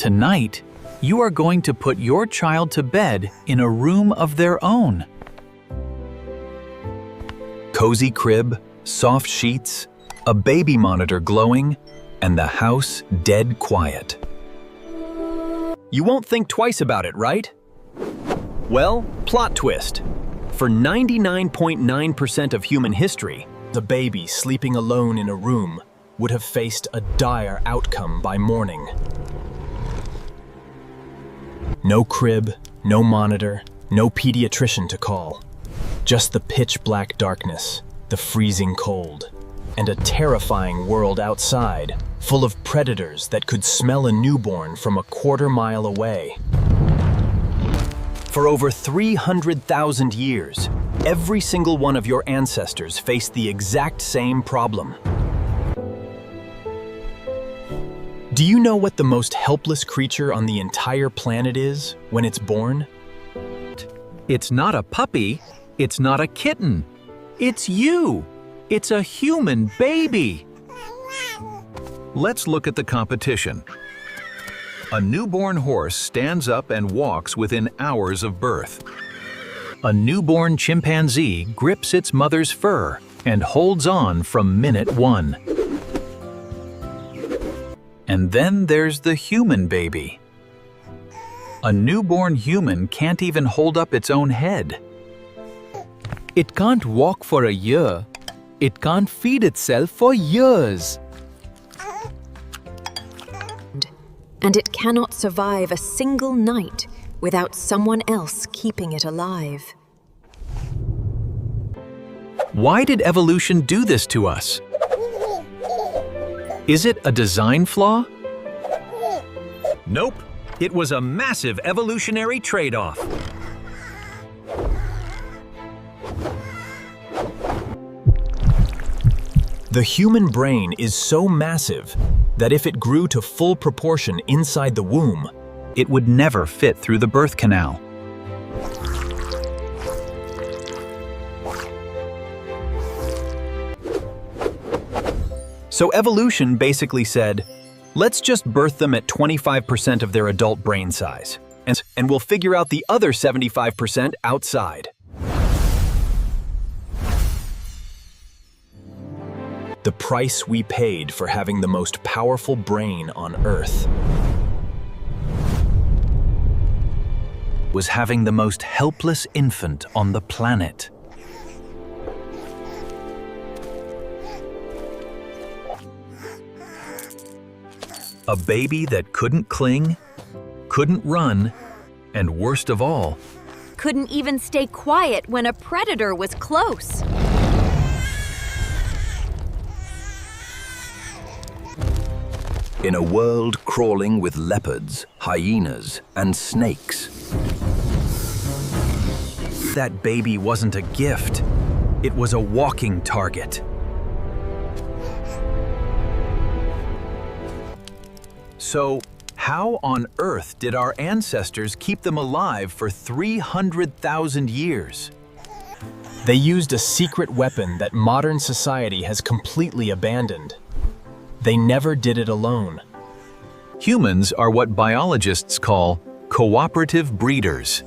Tonight, you are going to put your child to bed in a room of their own. Cozy crib, soft sheets, a baby monitor glowing, and the house dead quiet. You won't think twice about it, right? Well, plot twist. For 99.9% of human history, the baby sleeping alone in a room would have faced a dire outcome by morning. No crib, no monitor, no pediatrician to call. Just the pitch-black darkness, the freezing cold, and a terrifying world outside, full of predators that could smell a newborn from a quarter-mile away. For over 300,000 years, every single one of your ancestors faced the exact same problem. Do you know what the most helpless creature on the entire planet is when it's born? It's not a puppy, it's not a kitten. It's you! It's a human baby! Let's look at the competition. A newborn horse stands up and walks within hours of birth. A newborn chimpanzee grips its mother's fur and holds on from minute 1. And then there's the human baby. A newborn human can't even hold up its own head. It can't walk for a year. It can't feed itself for years. And it cannot survive a single night without someone else keeping it alive. Why did evolution do this to us? Is it a design flaw? Nope. It was a massive evolutionary trade-off. The human brain is so massive that if it grew to full proportion inside the womb, it would never fit through the birth canal. So evolution basically said, let's just birth them at 25% of their adult brain size, and we'll figure out the other 75% outside. The price we paid for having the most powerful brain on Earth was having the most helpless infant on the planet. A baby that couldn't cling, couldn't run, and worst of all, couldn't even stay quiet when a predator was close. In a world crawling with leopards, hyenas, and snakes. That baby wasn't a gift. It was a walking target. So, how on earth did our ancestors keep them alive for 300,000 years? They used a secret weapon that modern society has completely abandoned. They never did it alone. Humans are what biologists call cooperative breeders.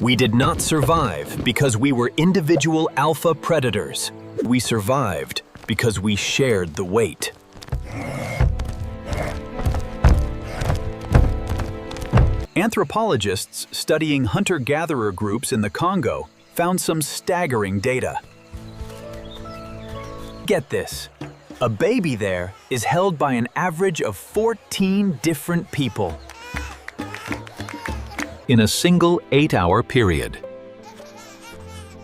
We did not survive because we were individual alpha predators. We survived because we shared the weight. Anthropologists studying hunter-gatherer groups in the Congo found some staggering data. Get this, a baby there is held by an average of 14 different people in a single 8-hour period.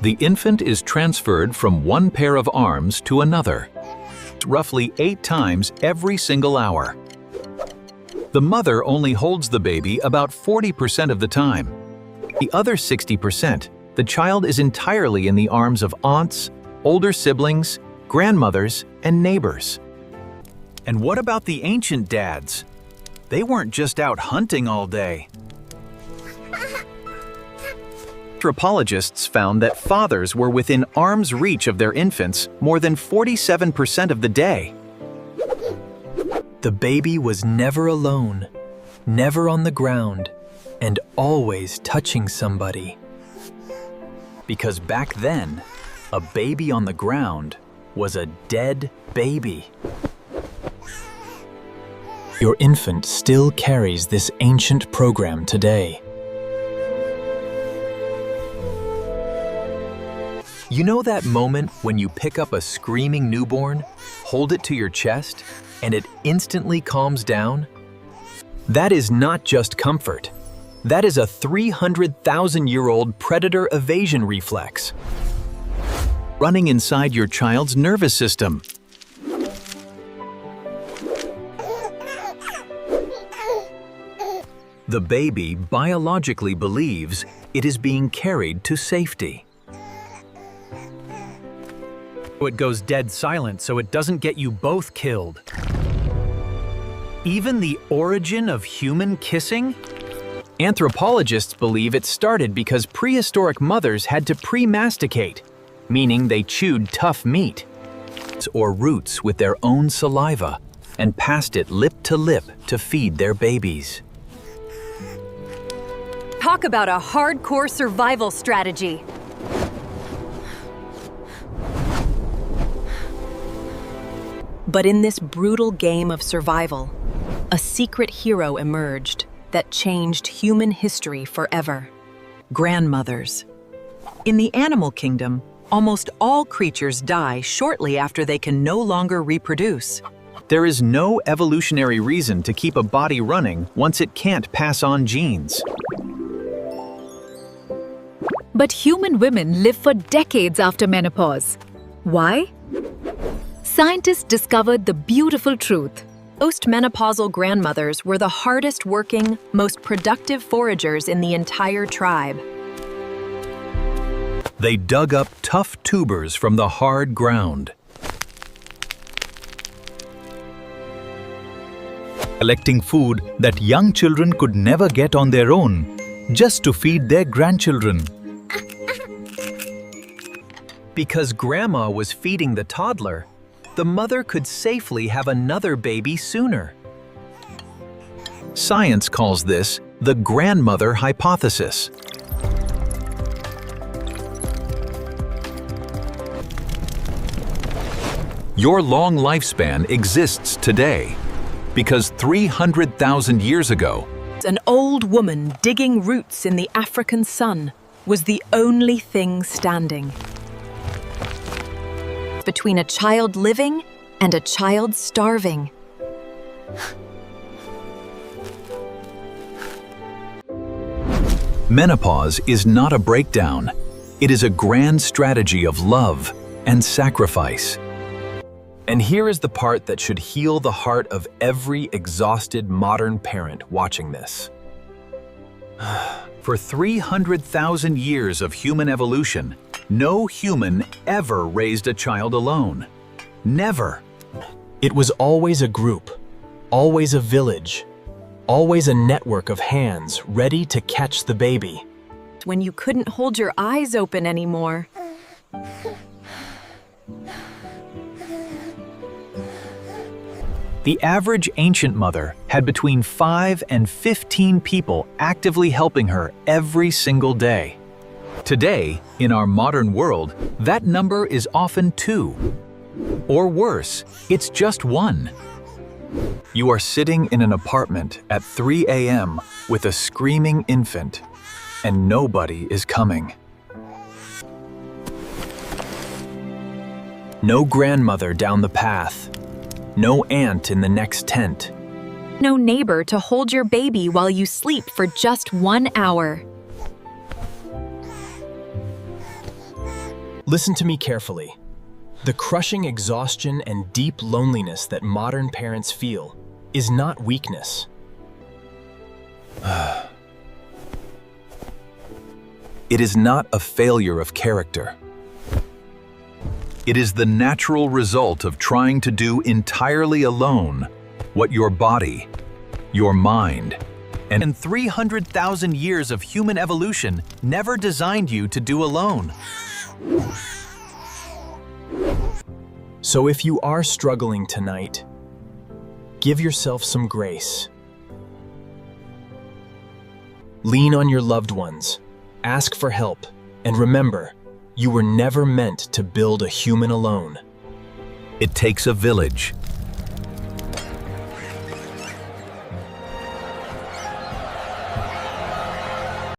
The infant is transferred from one pair of arms to another, roughly 8 times every single hour. The mother only holds the baby about 40% of the time. The other 60%, the child is entirely in the arms of aunts, older siblings, grandmothers, and neighbors. And what about the ancient dads? They weren't just out hunting all day. Anthropologists found that fathers were within arm's reach of their infants more than 47% of the day. The baby was never alone, never on the ground, and always touching somebody. Because back then, a baby on the ground was a dead baby. Your infant still carries this ancient program today. You know that moment when you pick up a screaming newborn, hold it to your chest, and it instantly calms down? That is not just comfort. That is a 300,000-year-old predator evasion reflex running inside your child's nervous system. The baby biologically believes it is being carried to safety. It goes dead silent so it doesn't get you both killed. Even the origin of human kissing? Anthropologists believe it started because prehistoric mothers had to pre-masticate, meaning they chewed tough meat or roots with their own saliva and passed it lip to lip to feed their babies. Talk about a hardcore survival strategy. But in this brutal game of survival, a secret hero emerged that changed human history forever. Grandmothers. In the animal kingdom, almost all creatures die shortly after they can no longer reproduce. There is no evolutionary reason to keep a body running once it can't pass on genes. But human women live for decades after menopause. Why? Scientists discovered the beautiful truth. Postmenopausal grandmothers were the hardest working, most productive foragers in the entire tribe. They dug up tough tubers from the hard ground, collecting food that young children could never get on their own, just to feed their grandchildren. Because grandma was feeding the toddler, the mother could safely have another baby sooner. Science calls this the grandmother hypothesis. Your long lifespan exists today because 300,000 years ago, An old woman digging roots in the African sun was the only thing standing between a child living and a child starving. menopause is not a breakdown. It is a grand strategy of love and sacrifice. And here is the part that should heal the heart of every exhausted modern parent watching this. For 300,000 years of human evolution, no human ever raised a child alone. Never. It was always a group, always a village, always a network of hands ready to catch the baby. When you couldn't hold your eyes open anymore. The average ancient mother had between 5 and 15 people actively helping her every single day. Today, in our modern world, that number is often 2. Or worse, it's just 1. You are sitting in an apartment at 3 a.m. with a screaming infant, and nobody is coming. No grandmother down the path. No aunt in the next tent. No neighbor to hold your baby while you sleep for just 1 hour. Listen to me carefully. The crushing exhaustion and deep loneliness that modern parents feel is not weakness. It is not a failure of character. It is the natural result of trying to do entirely alone what your body, your mind, And 300,000 years of human evolution never designed you to do alone. So if you are struggling tonight, give yourself some grace. Lean on your loved ones, ask for help, and remember, you were never meant to build a human alone. It takes a village,